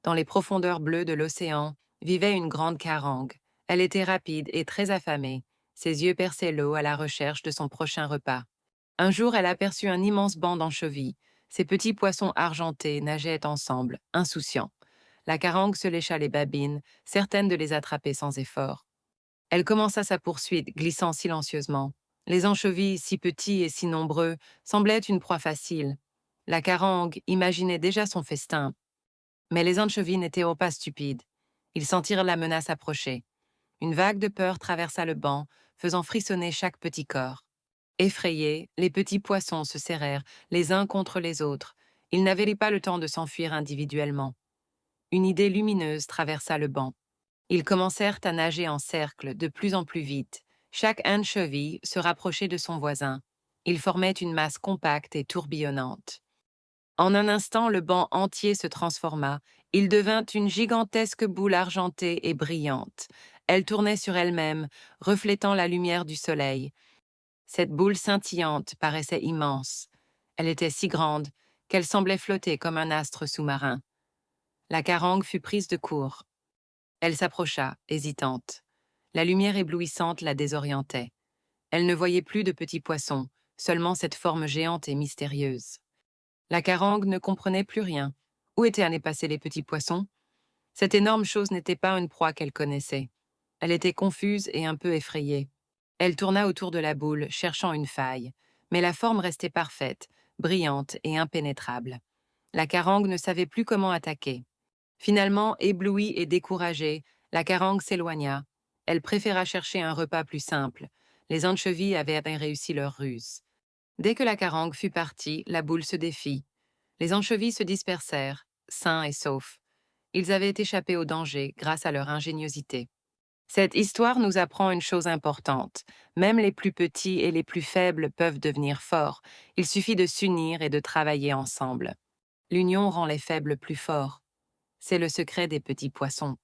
Dans les profondeurs bleues de l'océan vivait une grande carangue. Elle était rapide et très affamée. Ses yeux perçaient l'eau à la recherche de son prochain repas. Un jour, elle aperçut un immense banc d'anchovies. Ces petits poissons argentés nageaient ensemble, insouciants. La carangue se lécha les babines, certaine de les attraper sans effort. Elle commença sa poursuite, glissant silencieusement. Les anchovies, si petits et si nombreux, semblaient une proie facile. La carangue imaginait déjà son festin. Mais les anchovies n'étaient pas stupides. Ils sentirent la menace approcher. Une vague de peur traversa le banc, faisant frissonner chaque petit corps. Effrayés, les petits poissons se serrèrent les uns contre les autres. Ils n'avaient pas le temps de s'enfuir individuellement. Une idée lumineuse traversa le banc. Ils commencèrent à nager en cercle de plus en plus vite. Chaque anchovie se rapprochait de son voisin. Ils formaient une masse compacte et tourbillonnante. En un instant, le banc entier se transforma. Il devint une gigantesque boule argentée et brillante. Elle tournait sur elle-même, reflétant la lumière du soleil. Cette boule scintillante paraissait immense. Elle était si grande qu'elle semblait flotter comme un astre sous-marin. La carangue fut prise de court. Elle s'approcha, hésitante. La lumière éblouissante la désorientait. Elle ne voyait plus de petits poissons, seulement cette forme géante et mystérieuse. La carangue ne comprenait plus rien. Où étaient allés passer les petits poissons? Cette énorme chose n'était pas une proie qu'elle connaissait. Elle était confuse et un peu effrayée. Elle tourna autour de la boule, cherchant une faille, mais la forme restait parfaite, brillante et impénétrable. La carangue ne savait plus comment attaquer. Finalement, éblouie et découragée, la carangue s'éloigna. Elle préféra chercher un repas plus simple. Les anchovies avaient réussi leur ruse. Dès que la carangue fut partie, la boule se défit. Les anchovies se dispersèrent, sains et saufs. Ils avaient échappé au danger grâce à leur ingéniosité. Cette histoire nous apprend une chose importante. Même les plus petits et les plus faibles peuvent devenir forts. Il suffit de s'unir et de travailler ensemble. L'union rend les faibles plus forts. C'est le secret des petits poissons.